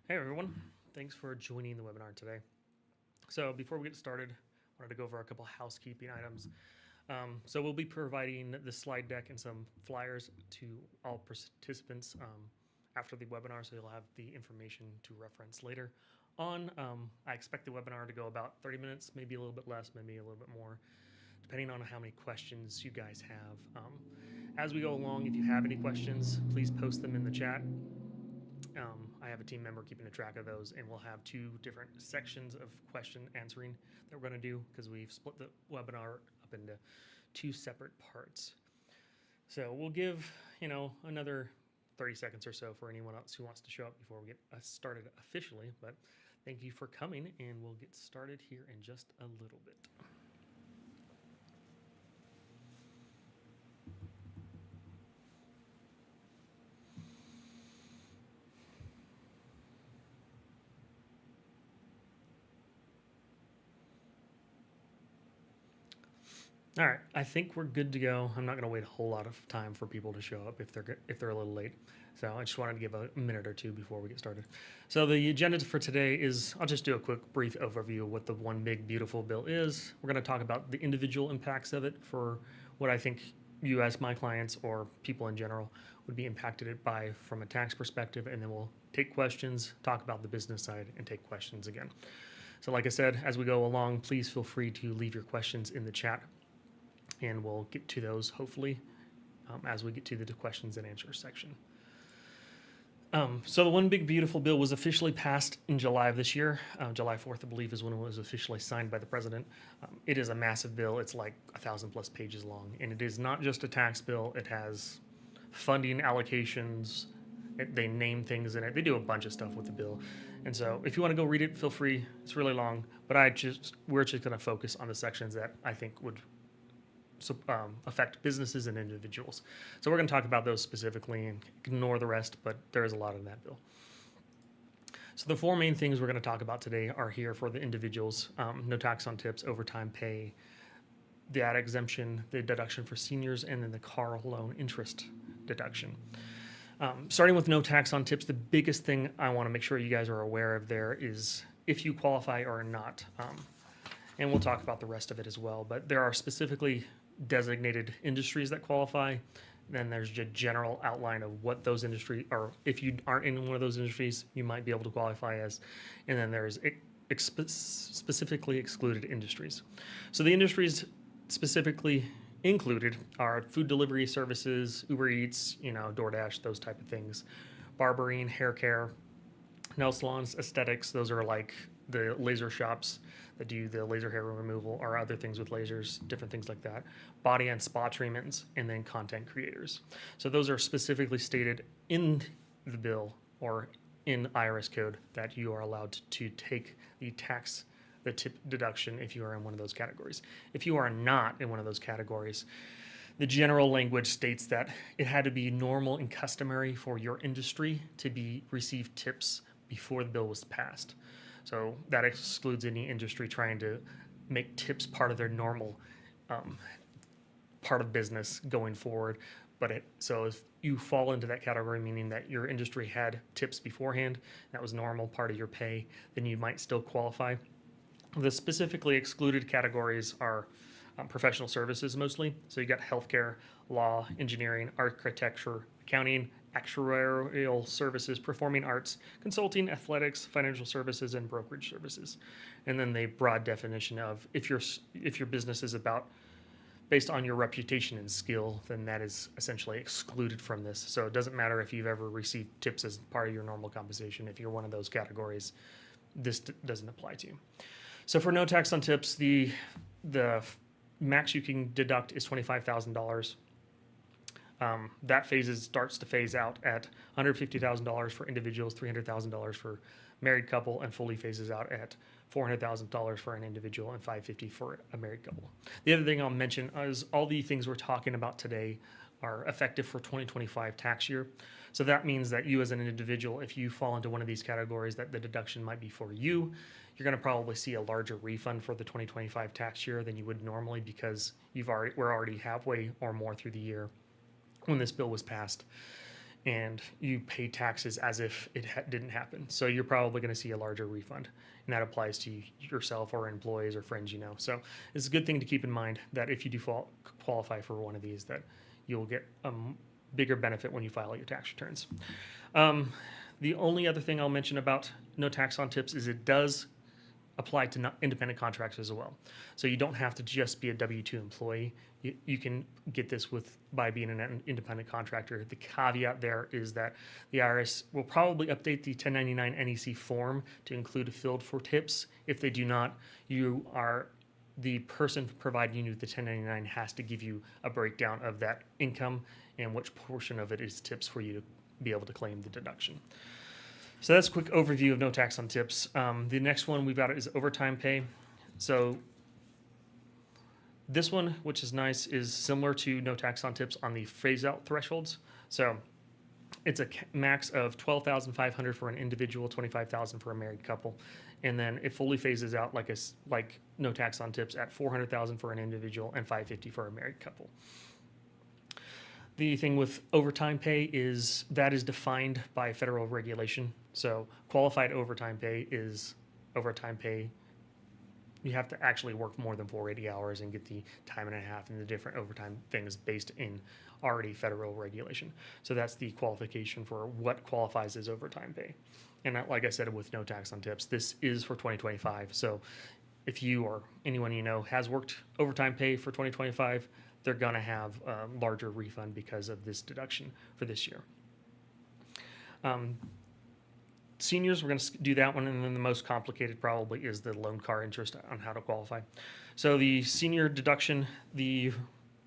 Hey everyone, thanks for joining the webinar today. So before we get started, I wanted to go over a couple housekeeping items. So we'll be providing the slide deck and some flyers to all participants after the webinar, so you'll have the information to reference later on. I expect the webinar to go about 30 minutes, maybe a little bit less, maybe a little bit more, depending on how many questions you guys have. As we go along, if you have any questions, please post them in the chat. I have a team member keeping a track of those, and we'll have two different sections of question answering that we're going to do because we've split the webinar up into two separate parts. So we'll give, another 30 seconds or so for anyone else who wants to show up before we get started officially. But thank you for coming, and we'll get started here in just a little bit. All right, I think we're good to go. I'm not going to wait a whole lot of time for people to show up if they're a little late. So I just wanted to give a minute or two before we get started. So the agenda for today is, I'll just do a quick brief overview of what the One Big Beautiful Bill is. We're going to talk about the individual impacts of it for what I think you as my clients or people in general would be impacted by from a tax perspective, and then we'll take questions, talk about the business side, and take questions again. So like I said, as we go along, please feel free to leave your questions in the chat, and we'll get to those hopefully as we get to the questions and answers section. So the One Big Beautiful Bill was officially passed in July of this year. July 4th, I believe, is when it was officially signed by the president. It is a massive bill. It's like 1,000+ pages long, and it is not just a tax bill. It has funding allocations. They name things in it. They do a bunch of stuff with the bill. And so if you want to go read it, feel free. It's really long, but we're just going to focus on the sections that I think would affect businesses and individuals. So we're going to talk about those specifically and ignore the rest, but there is a lot in that bill. So the four main things we're going to talk about today are here for the individuals: no tax on tips, overtime pay, the ad exemption, the deduction for seniors, and then the car loan interest deduction. Starting with no tax on tips, the biggest thing I want to make sure you guys are aware of there is if you qualify or not. And we'll talk about the rest of it as well, but there are specifically designated industries that qualify. Then there's a general outline of what those industries are. If you aren't in one of those industries, you might be able to qualify as. And then there's specifically excluded industries. So the industries specifically included are food delivery services, Uber Eats, DoorDash, those type of things, barbering, hair care, nail salons, aesthetics. Those are like the laser shops that do the laser hair removal or other things with lasers, different things like that, body and spa treatments, and then content creators. So those are specifically stated in the bill or in IRS code that you are allowed to take the tip deduction if you are in one of those categories. If you are not in one of those categories, the general language states that it had to be normal and customary for your industry to receive tips before the bill was passed. So that excludes any industry trying to make tips part of their normal part of business going forward. So if you fall into that category, meaning that your industry had tips beforehand, that was normal part of your pay, then you might still qualify. The specifically excluded categories are professional services mostly. So you got healthcare, law, engineering, architecture, accounting, actuarial services, performing arts, consulting, athletics, financial services, and brokerage services. And then the broad definition of if your business is based on your reputation and skill, then that is essentially excluded from this. So it doesn't matter if you've ever received tips as part of your normal compensation. If you're one of those categories, this doesn't apply to you. So for no tax on tips, the max you can deduct is $25,000. That starts to phase out at $150,000 for individuals, $300,000 for married couple, and fully phases out at $400,000 for an individual and $550,000 for a married couple. The other thing I'll mention is all the things we're talking about today are effective for 2025 tax year. So that means that you as an individual, if you fall into one of these categories that the deduction might be for you, you're going to probably see a larger refund for the 2025 tax year than you would normally because we're already halfway or more through the year when this bill was passed. and you pay taxes as if it didn't happen. So you're probably going to see a larger refund, and that applies to yourself or employees or friends you know. So it's a good thing to keep in mind that if you do qualify for one of these, that you'll get a bigger benefit when you file your tax returns. The only other thing I'll mention about no tax on tips is it does apply to independent contractors as well. So you don't have to just be a W-2 employee. You can get this by being an independent contractor. The caveat there is that the IRS will probably update the 1099 NEC form to include a field for tips. If they do not, the person providing you the 1099 has to give you a breakdown of that income and which portion of it is tips for you to be able to claim the deduction. So that's a quick overview of no tax on tips. The next one we've got is overtime pay. So this one, which is nice, is similar to no tax on tips on the phase-out thresholds. So it's a max of $12,500 for an individual, $25,000 for a married couple, and then it fully phases out like no tax on tips at $400,000 for an individual and $550 for a married couple. The thing with overtime pay is that is defined by federal regulation. So qualified overtime pay is overtime pay. You have to actually work more than 480 hours and get the time and a half and the different overtime things based in already federal regulation. So that's the qualification for what qualifies as overtime pay. And like I said, with no tax on tips, this is for 2025. So if you or anyone you know has worked overtime pay for 2025, they're going to have a larger refund because of this deduction for this year. Seniors, we're going to do that one, and then the most complicated probably is the loan car interest on how to qualify. So the senior deduction, the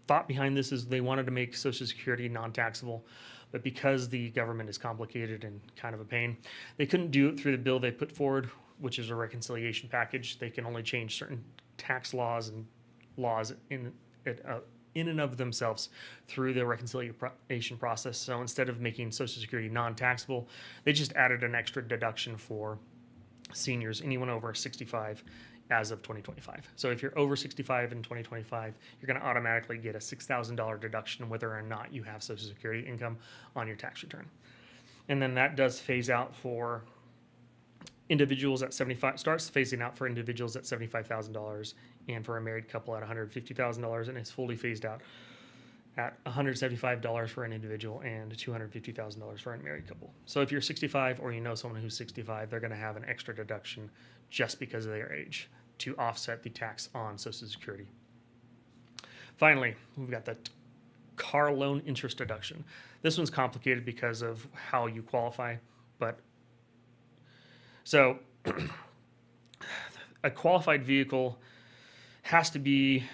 thought behind this is they wanted to make Social Security non-taxable, but because the government is complicated and kind of a pain, they couldn't do it through the bill they put forward, which is a reconciliation package. They can only change certain tax laws and laws in and of themselves through the reconciliation process. So instead of making Social Security non-taxable, they just added an extra deduction for seniors, anyone over 65 as of 2025. So if you're over 65 in 2025, you're going to automatically get a $6,000 deduction whether or not you have Social Security income on your tax return. And then that does phase out for individuals at starts phasing out for individuals at $75,000 and for a married couple at $150,000, and it's fully phased out at $175 for an individual and $250,000 for a married couple. So if you're 65 or you know someone who's 65, they're going to have an extra deduction just because of their age to offset the tax on Social Security. Finally, we've got the car loan interest deduction. This one's complicated because of how you qualify, but so a qualified vehicle has to be,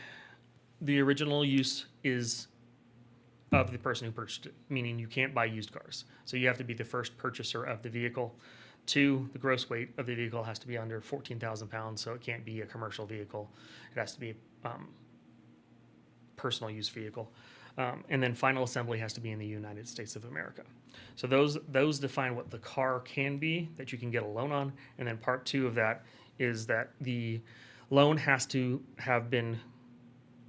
the original use is of the person who purchased it, meaning you can't buy used cars. So you have to be the first purchaser of the vehicle. 2, the gross weight of the vehicle has to be under 14,000 pounds, so it can't be a commercial vehicle. It has to be a personal use vehicle. And then final assembly has to be in the United States of America. So those define what the car can be that you can get a loan on. And then part 2 of that is that the loan has to have been,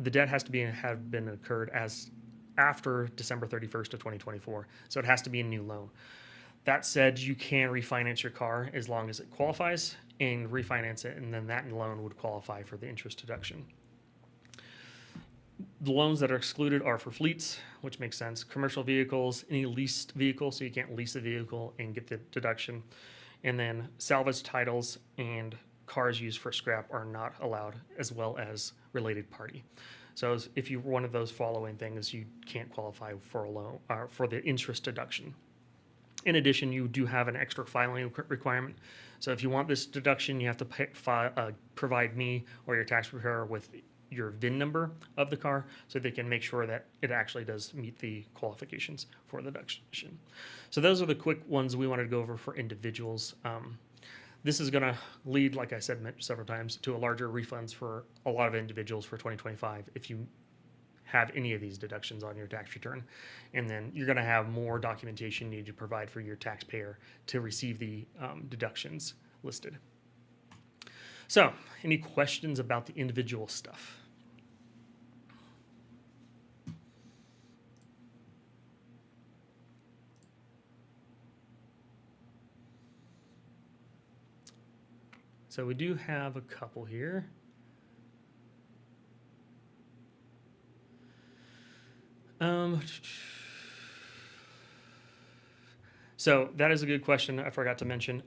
the debt has to have been incurred as after December 31st of 2024. So it has to be a new loan. That said, you can refinance your car as long as it qualifies and refinance it, and then that loan would qualify for the interest deduction. The loans that are excluded are for fleets, which makes sense, commercial vehicles, any leased vehicle, so you can't lease a vehicle and get the deduction, and then salvage titles and cars used for scrap are not allowed, as well as related party. So if you're one of those following things, you can't qualify for a loan or for the interest deduction. In addition, you do have an extra filing requirement. So if you want this deduction, you have to provide me or your tax preparer with your VIN number of the car so they can make sure that it actually does meet the qualifications for the deduction. So those are the quick ones we wanted to go over for individuals. This is going to lead, like I said several times, to a larger refunds for a lot of individuals for 2025 if you have any of these deductions on your tax return. And then you're going to have more documentation needed to provide for your taxpayer to receive the deductions listed. So, any questions about the individual stuff? So we do have a couple here. So that is a good question. I forgot to mention.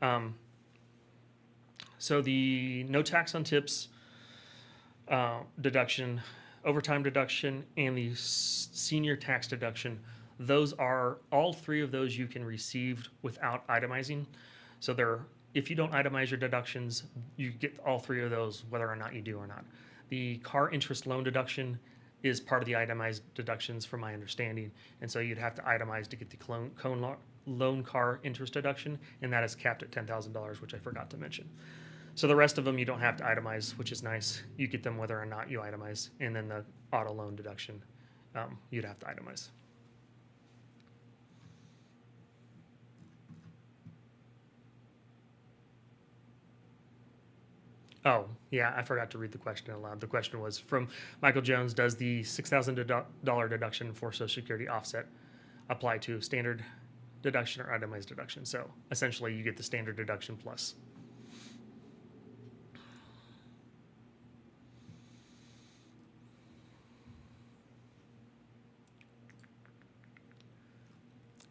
So the no tax on tips deduction, overtime deduction, and the senior tax deduction, those are all three of those you can receive without itemizing. So if you don't itemize your deductions, you get all three of those whether or not you do or not. The car interest loan deduction is part of the itemized deductions from my understanding, and so you'd have to itemize to get the loan car interest deduction, and that is capped at $10,000, which I forgot to mention. So the rest of them you don't have to itemize, which is nice. You get them whether or not you itemize, and then the auto loan deduction you'd have to itemize. Oh, yeah, I forgot to read the question aloud. The question was from Michael Jones, does the $6,000 deduction for Social Security offset apply to standard deduction or itemized deduction? So essentially you get the standard deduction plus.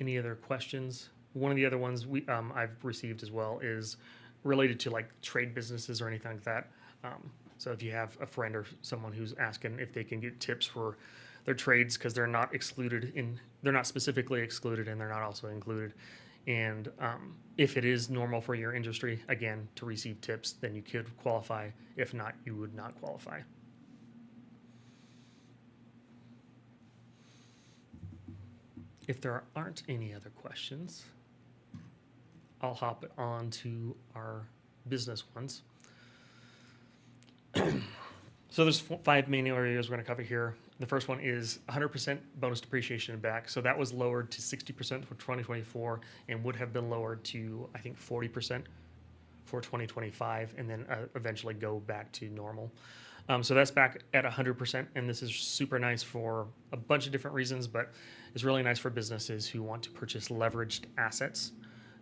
Any other questions? One of the other ones I've received as well is related to like trade businesses or anything like that. So if you have a friend or someone who's asking if they can get tips for their trades because they're not specifically excluded and they're not also included. And if it is normal for your industry, again, to receive tips, then you could qualify. If not, you would not qualify. If there aren't any other questions, I'll hop on to our business ones. So there's 5 main areas we're going to cover here. The first one is 100% bonus depreciation back. So that was lowered to 60% for 2024 and would have been lowered to, I think, 40% for 2025 and then eventually go back to normal. So that's back at 100%, and this is super nice for a bunch of different reasons, but it's really nice for businesses who want to purchase leveraged assets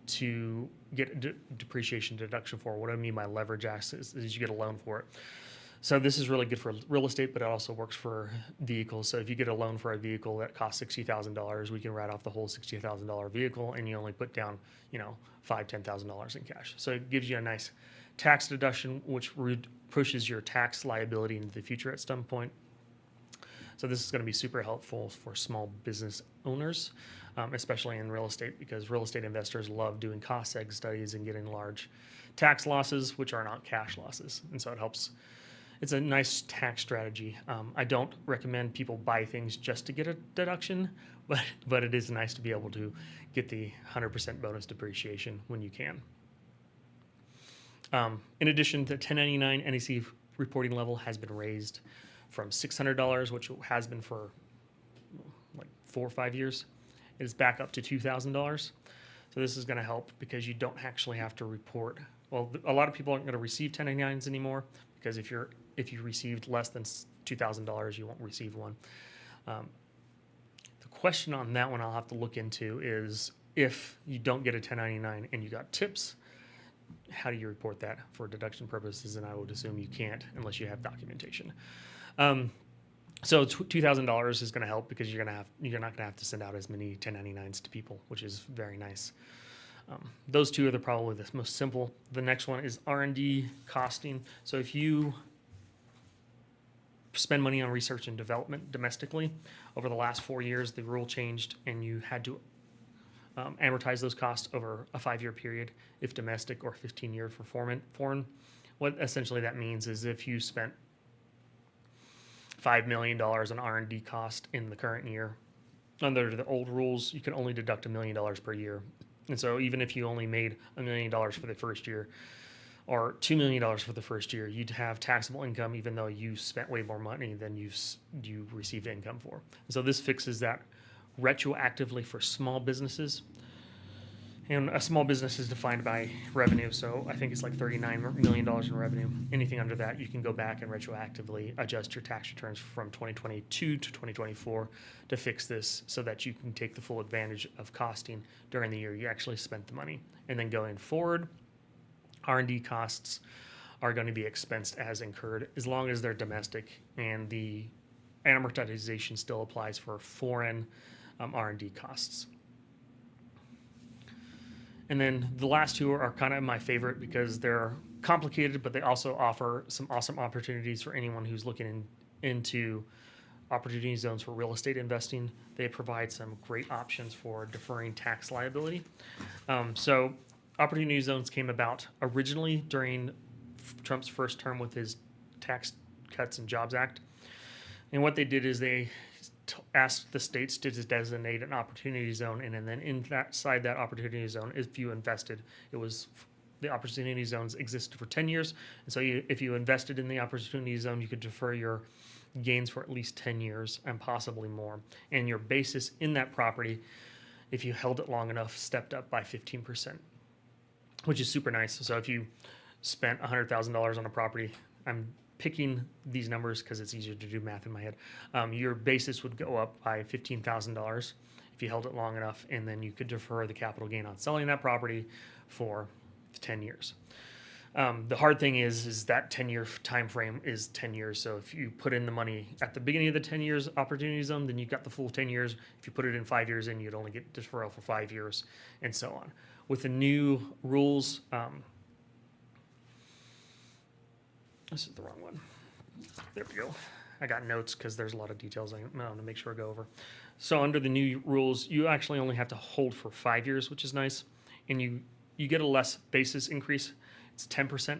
to get depreciation deduction for. What I mean by leverage assets is you get a loan for it. So this is really good for real estate, but it also works for vehicles. So if you get a loan for a vehicle that costs $60,000, we can write off the whole $60,000 vehicle, and you only put down, $5,000, $10,000 in cash. So it gives you a nice tax deduction, which pushes your tax liability into the future at some point. So this is going to be super helpful for small business owners, especially in real estate, because real estate investors love doing cost seg studies and getting large tax losses, which are not cash losses. And so it helps. It's a nice tax strategy. I don't recommend people buy things just to get a deduction, but it is nice to be able to get the 100% bonus depreciation when you can. In addition, the 1099 NEC reporting level has been raised from $600, which has been for like 4 or 5 years. It is back up to $2,000. So this is going to help because you don't actually have to report. Well, a lot of people aren't going to receive 1099s anymore because if you received less than $2,000, you won't receive one. The question on that one I'll have to look into is if you don't get a 1099 and you got tips, how do you report that for deduction purposes? And I would assume you can't unless you have documentation. So $2,000 is going to help because you're not going to have to send out as many 1099s to people, which is very nice. Those two are probably the most simple. The next one is R&D costing. So if you spend money on research and development domestically, over the last 4 years, the rule changed and you had to amortize those costs over a 5-year period if domestic or 15-year for foreign. What essentially that means is if you spent $5 million in R&D cost in the current year, under the old rules, you can only deduct $1 million per year. And so even if you only made $1 million for the first year or $2 million for the first year, you'd have taxable income even though you spent way more money than you received income for. And so this fixes that retroactively for small businesses. And a small business is defined by revenue, so I think it's like $39 million in revenue. Anything under that, you can go back and retroactively adjust your tax returns from 2022 to 2024 to fix this so that you can take the full advantage of costing during the year you actually spent the money. And then going forward, R&D costs are going to be expensed as incurred as long as they're domestic, and the amortization still applies for foreign R&D costs. And then the last two are kind of my favorite because they're complicated, but they also offer some awesome opportunities for anyone who's looking into opportunity zones for real estate investing. They provide some great options for deferring tax liability. So opportunity zones came about originally during Trump's first term with his Tax Cuts and Jobs Act. And what they did is they asked the states to designate an opportunity zone, and then inside that opportunity zone, if you invested, the opportunity zones existed for 10 years. And so if you invested in the opportunity zone, you could defer your gains for at least 10 years and possibly more. And your basis in that property, if you held it long enough, stepped up by 15%, which is super nice. So if you spent $100,000 on a property, I'm picking these numbers because it's easier to do math in my head. Your basis would go up by $15,000 if you held it long enough, and then you could defer the capital gain on selling that property for 10 years. The hard thing is that 10-year time frame is 10 years. So if you put in the money at the beginning of the 10 years opportunity zone, then you've got the full 10 years. If you put it in 5 years in, you'd only get deferral for 5 years, and so on. With the new rules, this is the wrong one. There we go. I got notes because there's a lot of details I want to make sure I go over. So under the new rules, you actually only have to hold for 5 years, which is nice. And you get a less basis increase. It's 10%,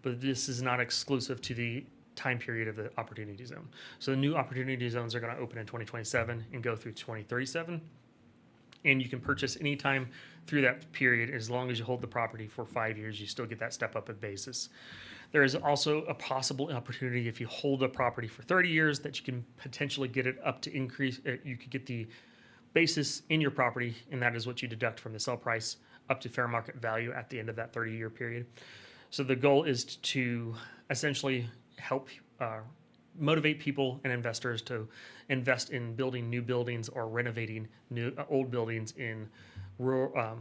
but this is not exclusive to the time period of the opportunity zone. So the new opportunity zones are going to open in 2027 and go through 2037. And you can purchase anytime through that period. As long as you hold the property for 5 years, you still get that step up in basis. There is also a possible opportunity if you hold a property for 30 years that you can potentially get it up to increase. You could get the basis in your property, and that is what you deduct from the sell price, up to fair market value at the end of that 30-year period. So the goal is to essentially help motivate people and investors to invest in building new buildings or renovating old buildings in rural,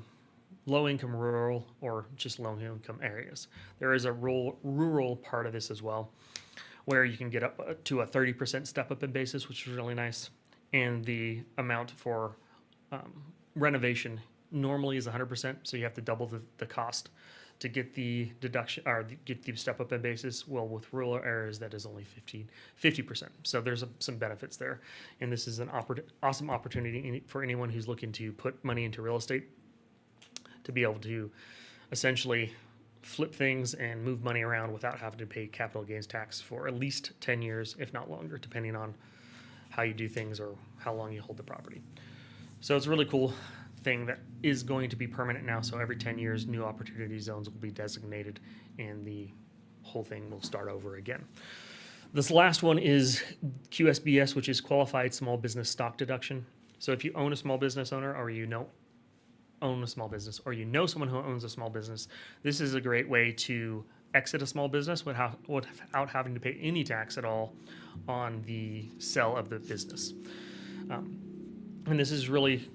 low-income rural or just low-income areas. There is a rural part of this as well, where you can get up to a 30% step up in basis, which is really nice. And the amount for renovation normally is 100%, so you have to double the cost to get the deduction or get the step up in basis. Well, with rural areas, that is only 50%. So there's some benefits there, and this is an awesome opportunity for anyone who's looking to put money into real estate, to be able to essentially flip things and move money around without having to pay capital gains tax for at least 10 years, if not longer, depending on how you do things or how long you hold the property. So it's a really cool thing that is going to be permanent now. So every 10 years, new opportunity zones will be designated and the whole thing will start over again. This last one is QSBS, which is Qualified Small Business Stock Deduction. So if you own a small business owner, or own a small business, or you know someone who owns a small business, this is a great way to exit a small business without having to pay any tax at all on the sale of the business. And this is really,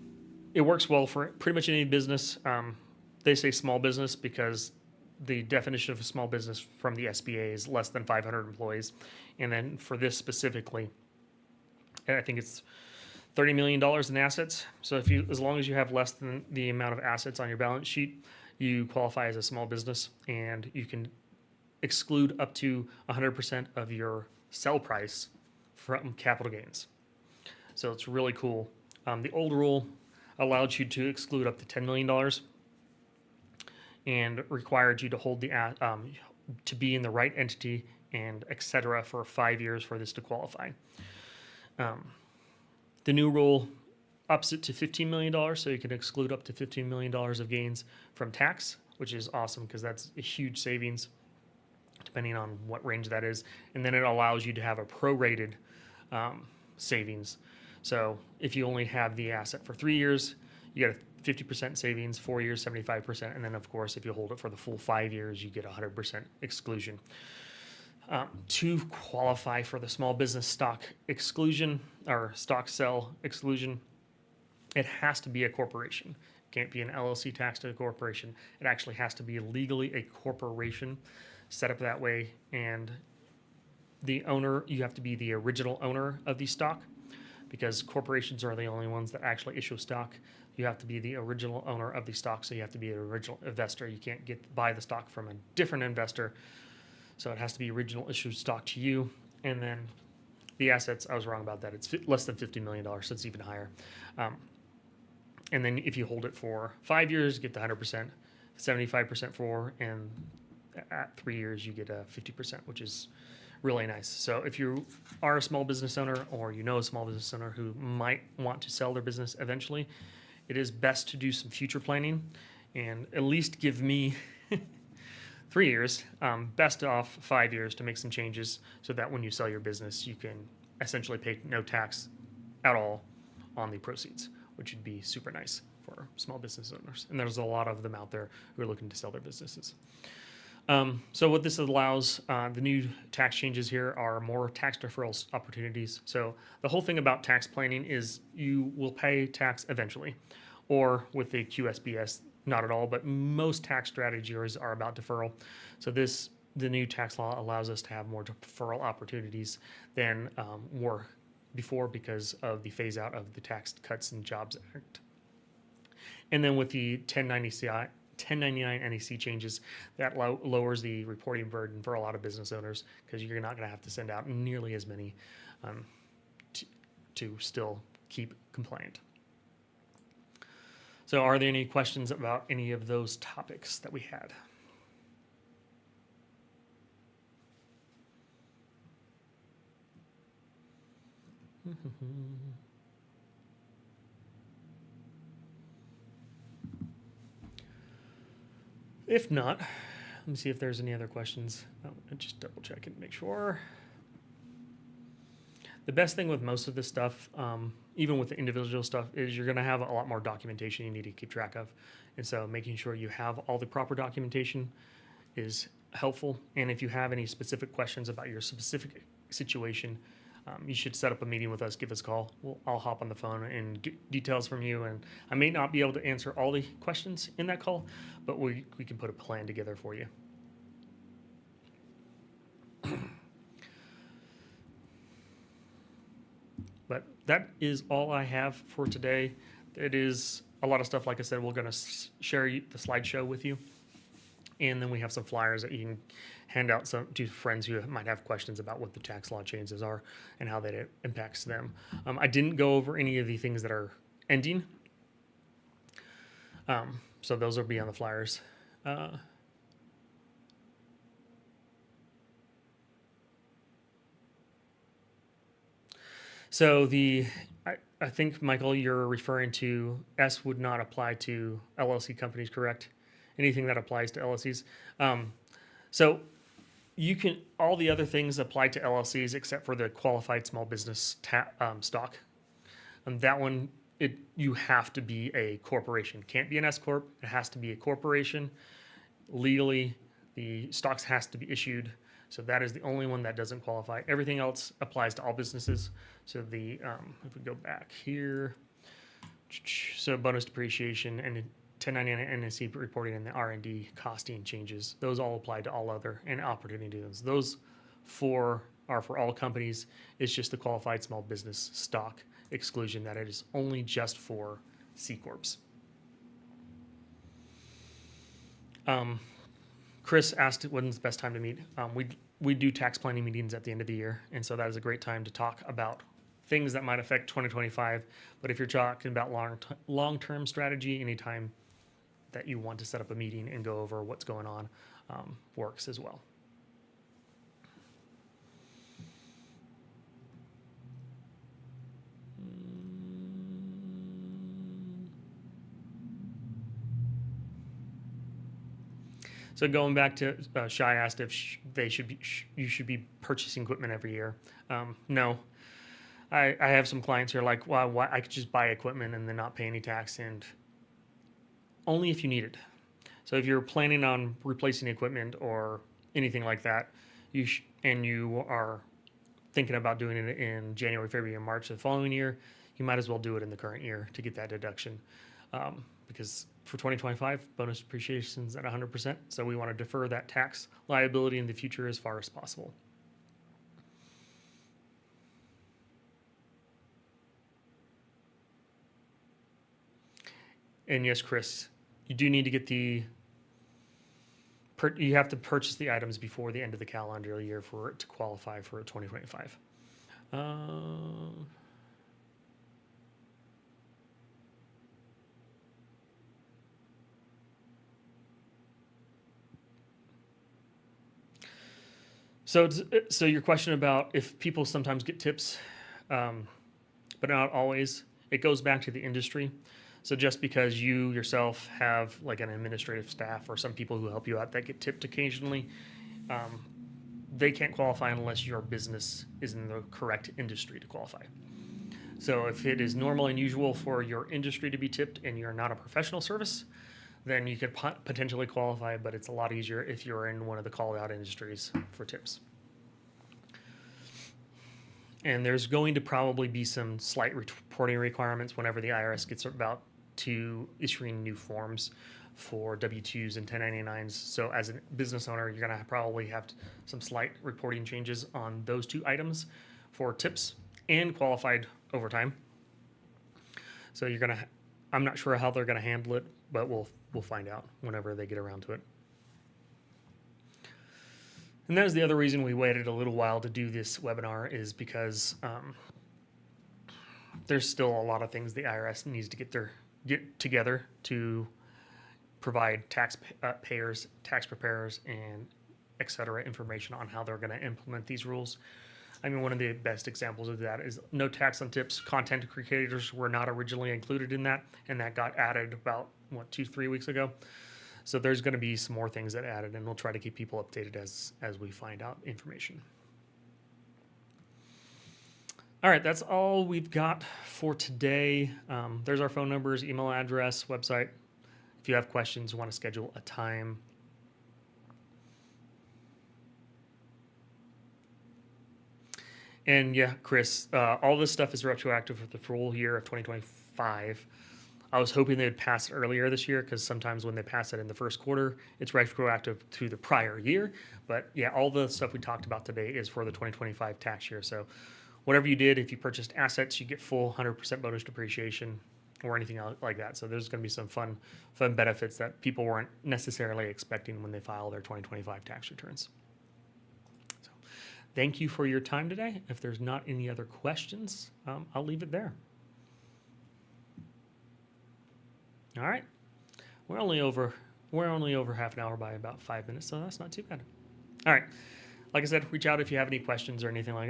it works well for pretty much any business. They say small business because the definition of a small business from the SBA is less than 500 employees. And then for this specifically, I think it's $30 million in assets. So as long as you have less than the amount of assets on your balance sheet, you qualify as a small business, and you can exclude up to 100% of your sell price from capital gains. So it's really cool. The old rule allowed you to exclude up to $10 million and required you to hold to be in the right entity and et cetera for 5 years for this to qualify. The new rule ups it to $15 million, so you can exclude up to $15 million of gains from tax, which is awesome because that's a huge savings depending on what range that is. And then it allows you to have a prorated savings. So if you only have the asset for 3 years, you get a 50% savings, 4 years, 75%. And then, of course, if you hold it for the full 5 years, you get 100% exclusion. To qualify for the small business stock exclusion or stock sell exclusion, it has to be a corporation. It can't be an LLC taxed to a corporation. It actually has to be legally a corporation. set up that way, and the owner, you have to be the original owner of the stock, because corporations are the only ones that actually issue stock. You have to be the original owner of the stock, so you have to be an original investor. You can't buy the stock from a different investor, so it has to be original issue stock to you. And then the assets, I was wrong about that. It's less than $50 million, so it's even higher. And then if you hold it for 5 years, you get the 100%, 75% for, and at 3 years, you get a 50%, which is really nice. So if you are a small business owner, or you know a small business owner who might want to sell their business eventually, it is best to do some future planning and at least give me 3 years, best off 5 years, to make some changes so that when you sell your business, you can essentially pay no tax at all on the proceeds, which would be super nice for small business owners. And there's a lot of them out there who are looking to sell their businesses. So what this allows, the new tax changes here are more tax deferral opportunities. So the whole thing about tax planning is you will pay tax eventually, or with the QSBS, not at all, but most tax strategies are about deferral. So the new tax law allows us to have more deferral opportunities than were before, because of the phase out of the Tax Cuts and Jobs Act. And then with the 1099 NEC changes, that lowers the reporting burden for a lot of business owners, because you're not going to have to send out nearly as many to still keep compliant. So are there any questions about any of those topics that we had? If not, let me see if there's any other questions. I'll just double check and make sure. The best thing with most of this stuff, even with the individual stuff, is you're going to have a lot more documentation you need to keep track of. And so making sure you have all the proper documentation is helpful. And if you have any specific questions about your specific situation, you should set up a meeting with us, give us a call. I'll hop on the phone and get details from you. And I may not be able to answer all the questions in that call, but we can put a plan together for you. But that is all I have for today. It is a lot of stuff. Like I said, we're going to share the slideshow with you. And then we have some flyers that you can hand out to friends who might have questions about what the tax law changes are and how that impacts them. I didn't go over any of the things that are ending. So those will be on the flyers. So I think, Michael, you're referring to S would not apply to LLC companies, correct? Anything that applies to LLCs. So you can, all the other things apply to LLCs except for the qualified small business stock. That one, you have to be a corporation. Can't be an S corp. It has to be a corporation. Legally, the stocks has to be issued. So that is the only one that doesn't qualify. Everything else applies to all businesses. So if we go back here, so bonus depreciation and 1099 NSC reporting and the R&D costing changes, those all apply to all other and opportunities. Those four are for all companies. It's just the qualified small business stock exclusion that it is only just for C Corps. Chris asked when's the best time to meet. We do tax planning meetings at the end of the year, and so that is a great time to talk about things that might affect 2025. But if you're talking about long-term strategy, anytime that you want to set up a meeting and go over what's going on works as well. So going back to Shai asked if you should be purchasing equipment every year. No, I have some clients who are like, well, I could just buy equipment and then not pay any tax, and only if you need it. So if you're planning on replacing equipment or anything like that, and you are thinking about doing it in January, February, and March of the following year, you might as well do it in the current year to get that deduction. because for 2025, bonus depreciation is at 100%. So we want to defer that tax liability in the future as far as possible. And yes, Chris, you do need to get you have to purchase the items before the end of the calendar year for it to qualify for 2025. So your question about if people sometimes get tips, but not always, it goes back to the industry. So just because you yourself have like an administrative staff or some people who help you out that get tipped occasionally, they can't qualify unless your business is in the correct industry to qualify. So if it is normal and usual for your industry to be tipped and you're not a professional service, then you could potentially qualify, but it's a lot easier if you're in one of the called out industries for tips. And there's going to probably be some slight reporting requirements whenever the IRS gets about to issuing new forms for W-2s and 1099s. So as a business owner, you're going to probably have some slight reporting changes on those two items for tips and qualified overtime. So you're going to, I'm not sure how they're going to handle it, but we'll find out whenever they get around to it. And that is the other reason we waited a little while to do this webinar, is because there's still a lot of things the IRS needs to get together to provide taxpayers, tax preparers, and et cetera information on how they're going to implement these rules. I mean, one of the best examples of that is no tax on tips. Content creators were not originally included in that, and that got added about, 2-3 weeks ago. So there's going to be some more things that added, and we'll try to keep people updated as we find out information. All right, that's all we've got for today. There's our phone numbers, email address, website. If you have questions, want to schedule a time. And yeah, Chris, all this stuff is retroactive for the full year of 2025. I was hoping they'd pass it earlier this year, because sometimes when they pass it in the first quarter, it's retroactive to the prior year. But yeah, all the stuff we talked about today is for the 2025 tax year. So whatever you did, if you purchased assets, you get full 100% bonus depreciation or anything else like that. So there's going to be some fun benefits that people weren't necessarily expecting when they file their 2025 tax returns. So thank you for your time today. If there's not any other questions, I'll leave it there. All right, we're only over half an hour by about 5 minutes, so that's not too bad. All right, like I said, reach out if you have any questions or anything like that.